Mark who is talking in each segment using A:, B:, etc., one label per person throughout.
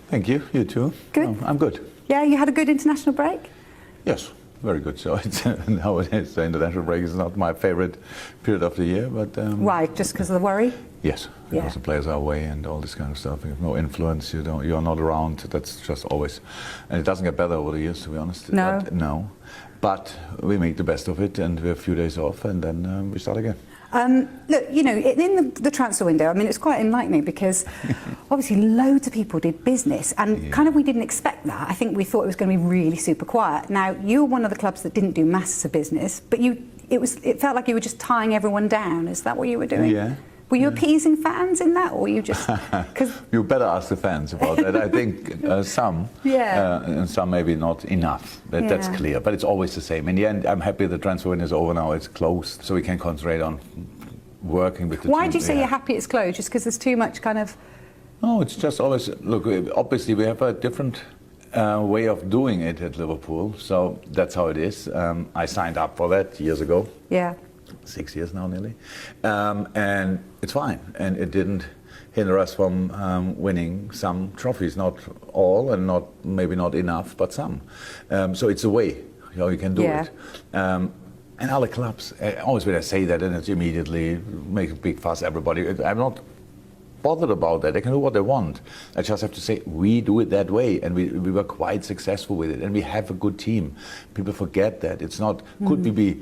A: Thank you. You too.
B: Good.
A: I'm good.
B: Yeah, you had a good international break?
A: Yes, very good. So nowadays the international break is not my favorite period of the year, but
B: Why? Just because of the worry?
A: yes, because the players are away and all this kind of stuff. You have no influence. You're not around. That's just always, and it doesn't get better over the years, to be honest.
B: No.
A: No. But we make the best of it, and we have a few days off, and then we start again.
B: Look, you know, in the transfer window, I mean, it's quite enlightening because obviously loads of people did business, and kind of we didn't expect that. I think we thought it was going to be really super quiet. Now, you were one of the clubs that didn't do masses of business, but it felt like you were just tying everyone down. Is that what you were doing?
A: Yeah.
B: Were you appeasing fans in that, or were you just? Cause
A: You better ask the fans about that. I think some, and some maybe not enough. That's clear. But it's always the same. In the end, I'm happy the transfer window is over now. It's closed, so we can concentrate on working with the
B: Why
A: team.
B: do you say you're happy it's closed? Just because there's too much kind of?
A: No, it's just always, look, obviously we have a different way of doing it at Liverpool, so that's how it is. I signed up for that years ago.
B: Yeah.
A: 6 years now nearly, and it's fine, and it didn't hinder us from winning some trophies, not all, and maybe not enough, but some. So it's a way how you can do it. And other clubs, always when I say that, and it's immediately make a big fuss, everybody. I'm not bothered about that. They can do what they want. I just have to say we do it that way, and we were quite successful with it, and we have a good team. People forget that. It's not, could we be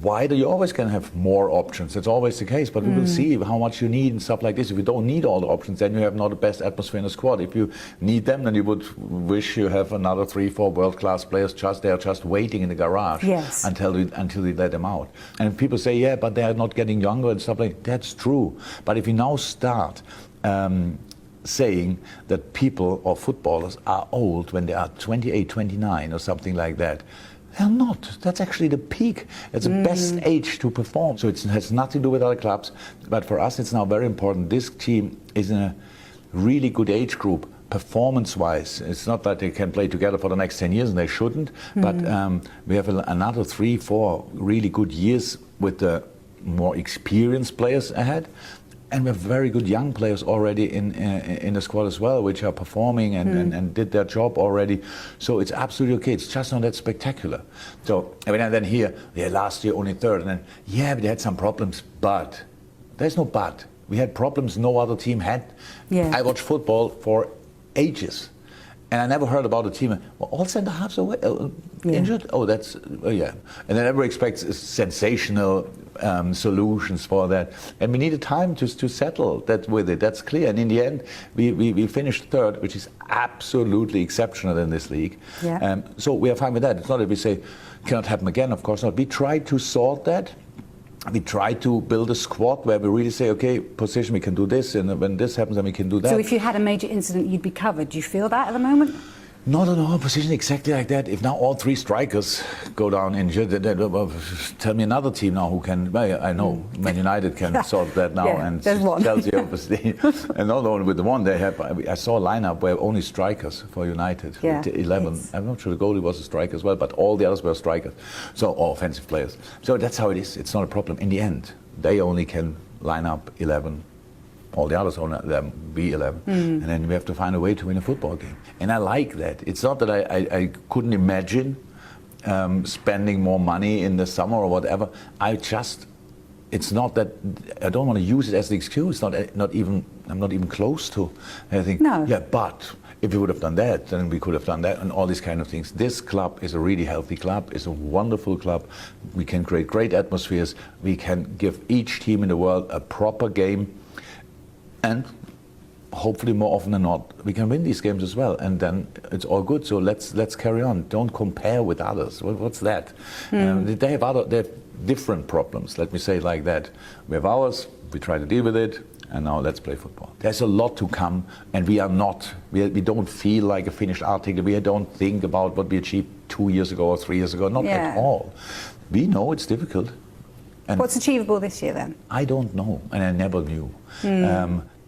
A: wider? You always can have more options. That's always the case, but we will see how much you need and stuff like this. If you don't need all the options, then you have not the best atmosphere in the squad. If you need them, then you would wish you have another 3-4 world-class players just waiting in the garage until we let them out. And people say, yeah, but they are not getting younger and stuff like that. That's true. But if you now start saying that people or footballers are old when they are 28, 29 or something like that, they're not. That's actually the peak. It's the best age to perform. So it has nothing to do with other clubs. But for us, it's now very important. This team is in a really good age group, performance-wise. It's not that they can play together for the next 10 years, and they shouldn't. But we have another 3-4 really good years with the more experienced players ahead. And we have very good young players already in the squad as well, which are performing and did their job already. So it's absolutely okay. It's just not that spectacular. So every now and then here, last year only third, and then but they had some problems. But there's no but. We had problems no other team had. I watched football for ages, and I never heard about a team. Well, all centre halves away, injured. Oh, that's and then everybody expects sensational solutions for that, and we needed time to settle that with it. That's clear. And in the end, we finished third, which is absolutely exceptional in this league. So we are fine with that. It's not that we say cannot happen again. Of course not. We try to sort that. We try to build a squad where we really say, okay, position, we can do this, and when this happens, then we can do that.
B: So if you had a major incident, you'd be covered. Do you feel that at the moment?
A: Not in our position exactly like that. If now all 3 strikers go down injured, then tell me another team now who can. Well, I know Man United can solve that now, and Chelsea obviously. And not only with the one they have. I saw a lineup where only strikers for United. 11. I'm not sure the goalie was a striker as well, but all the others were strikers. So all offensive players. So that's how it is. It's not a problem. In the end, they only can line up 11. All the others only be 11, and then we have to find a way to win a football game. And I like that. It's not that I couldn't imagine spending more money in the summer or whatever. It's not that I don't want to use it as the excuse. I'm not even close to. I think but if we would have done that, then we could have done that, and all these kind of things. This club is a really healthy club. It's a wonderful club. We can create great atmospheres. We can give each team in the world a proper game. And hopefully more often than not, we can win these games as well, and then it's all good. So let's carry on. Don't compare with others. What's that? They have different problems. Let me say it like that. We have ours. We try to deal with it, and now let's play football. There's a lot to come, and we don't feel like a finished article. We don't think about what we achieved 2 years ago or 3 years ago. Not at all. We know it's difficult. And
B: what's achievable this year then?
A: I don't know, and I never knew.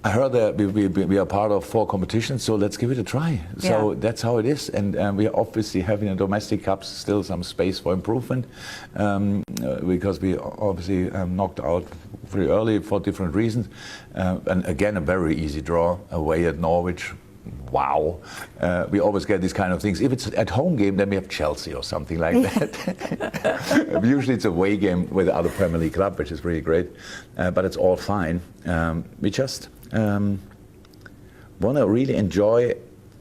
A: I heard that we are part of 4 competitions, so let's give it a try. So that's how it is, and we are obviously having in domestic cups still some space for improvement, because we obviously knocked out very early for different reasons. And again, a very easy draw away at Norwich. wow. We always get these kind of things. If it's at home game, then we have Chelsea or something like that. Usually it's a away game with the other Premier League club, which is really great. But it's all fine. We just want to really enjoy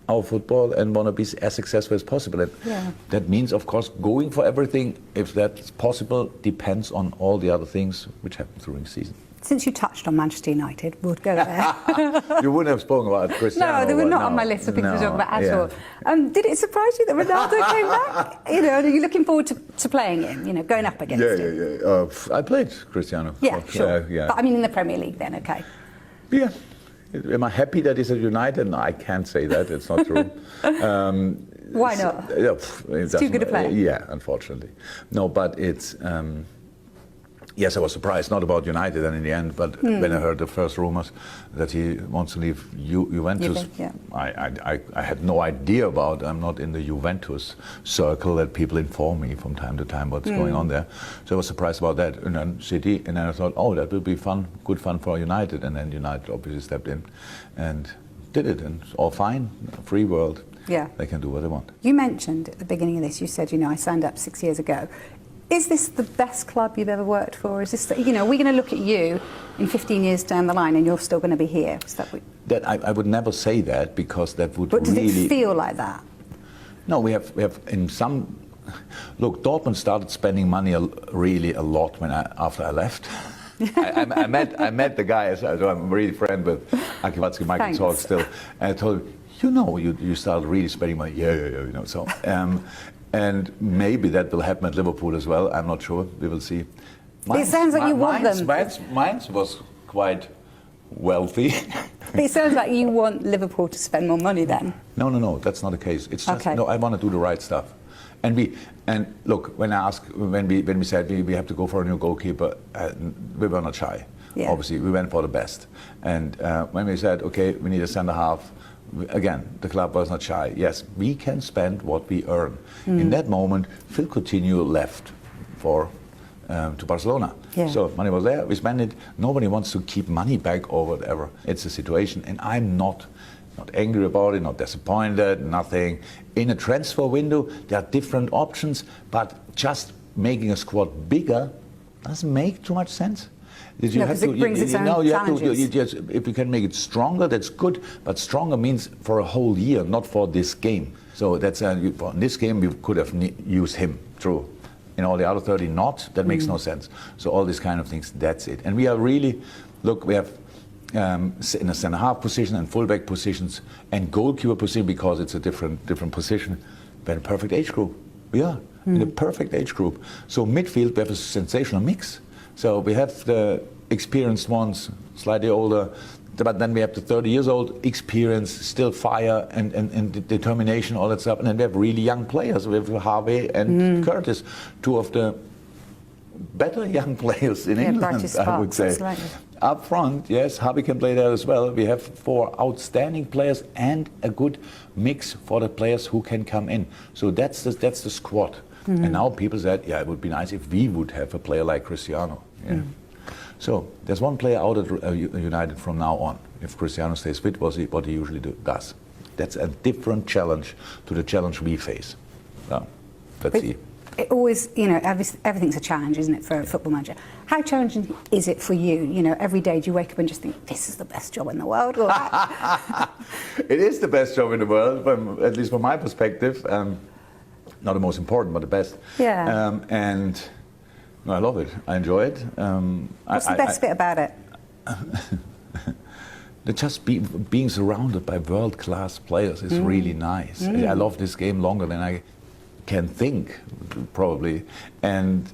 A: our football and want to be as successful as possible. And that means, of course, going for everything, if that's possible, depends on all the other things which happen during the season.
B: Since you touched on Manchester United, we'll go there.
A: You wouldn't have spoken about Cristiano.
B: No, they were not on my list of people to talk about at all. Did it surprise you that Ronaldo came back? You know, are you looking forward to playing him? You know, going up against him?
A: Yeah. I played Cristiano.
B: Yeah, sure. But I mean, in the Premier League, then, okay.
A: Yeah. Am I happy that he's at United? No, I can't say that. It's not true.
B: Why not? It's too good a player.
A: Yeah, unfortunately. No, but it's. Yes, I was surprised, not about United then in the end, but when I heard the first rumors that he wants to leave Juventus, I had no idea about. I'm not in the Juventus circle that people inform me from time to time what's going on there. So I was surprised about that. And then City, and then I thought, oh, that would be fun, good fun for United. And then United obviously stepped in and did it, and it's all fine, free world. Yeah. They can do what they want.
B: You mentioned at the beginning of this, you said, you know, I signed up 6 years ago. Is this the best club you've ever worked for? Is this, you know, are we going to look at you in 15 years down the line and you're still going to be here? Is that
A: I would never say that, because that would
B: really... But
A: does
B: it feel like that?
A: No, we have in some... Look, Dortmund started spending money really a lot after I left. I met the guy, so I'm really friend with Aki Watzke, Michael Zorc still, and I told him, you know, you started really spending money. Yeah, you know, so... And maybe that will happen at Liverpool as well. I'm not sure. We will see.
B: It sounds like you want them.
A: Mainz was quite wealthy.
B: It sounds like you want Liverpool to spend more money then.
A: No. That's not the case. It's just no. I want to do the right stuff. And look, when we said we have to go for a new goalkeeper, we were not shy. Yeah. Obviously, we went for the best. And when we said, okay, we need a centre half. Again, the club was not shy. Yes, we can spend what we earn. In that moment, Phil Coutinho left to Barcelona. Yeah. So money was there, we spent it. Nobody wants to keep money back or whatever. It's a situation, and I'm not angry about it, not disappointed, nothing. In a transfer window, there are different options, but just making a squad bigger doesn't make too much sense.
B: Because it brings its own challenges.
A: If you can make it stronger, that's good. But stronger means for a whole year, not for this game. So that's for this game we could have used him. True. In all the other 30, not. That makes no sense. So all these kind of things. That's it. And we are really we have in a centre half position and fullback positions and goalkeeper position, because it's a different position. We have a perfect age group. We are in a perfect age group. So midfield we have a sensational mix. So we have the experienced ones, slightly older, but then we have the 30 years old, experience, still fire and determination, all that stuff. And then we have really young players. We have Harvey and Curtis, two of the better young players in England, I would say.
B: Absolutely.
A: Up front, yes, Harvey can play there as well. We have 4 outstanding players and a good mix for the players who can come in. So that's the squad. And now people said, yeah, it would be nice if we would have a player like Cristiano. Yeah. So there's one player out at United from now on. If Cristiano stays fit, what he usually does. That's a different challenge to the challenge we face. So, let's see.
B: It always, you know, everything's a challenge, isn't it, for a football manager? How challenging is it for you? You know, every day do you wake up and just think, this is the best job in the world? Or
A: It is the best job in the world, at least from my perspective. Not the most important, but the best.
B: Yeah.
A: And no, I love it. I enjoy it.
B: What's the best bit about it?
A: Just being surrounded by world-class players is really nice. I love this game longer than I can think, probably. And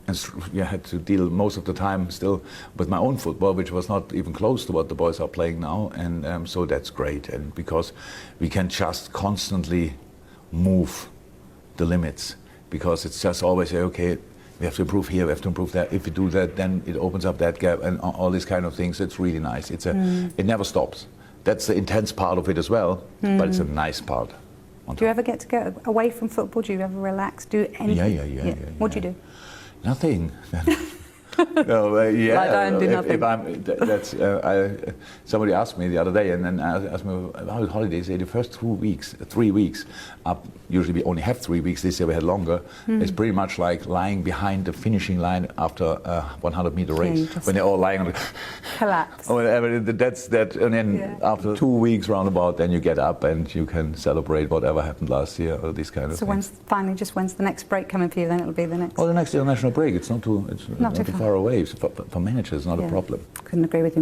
A: I had to deal most of the time still with my own football, which was not even close to what the boys are playing now. And so that's great. And because we can just constantly move the limits, because it's just always say, okay, we have to improve here, we have to improve there. If we do that, then it opens up that gap and all these kind of things. It's really nice. It never stops. That's the intense part of it as well, but it's a nice part.
B: Do you ever get to go away from football? Do you ever relax? Do anything?
A: Yeah.
B: What do you do?
A: Nothing. No, yeah.
B: Lie down, do nothing.
A: If I'm, somebody asked me the other day, and then asked me about holidays. The first 3 weeks, usually we only have 3 weeks. This year we had longer. It's pretty much like lying behind the finishing line after a 100-meter race, when they're all lying on the
B: collapse.
A: or whatever. That's that, and then after 2 weeks roundabout, then you get up and you can celebrate whatever happened last year or these kind of things.
B: So when's the next break coming for you? Then it'll be the next.
A: Oh, the next international break. It's not too far away. For managers, it's not a problem.
B: Couldn't agree with you more.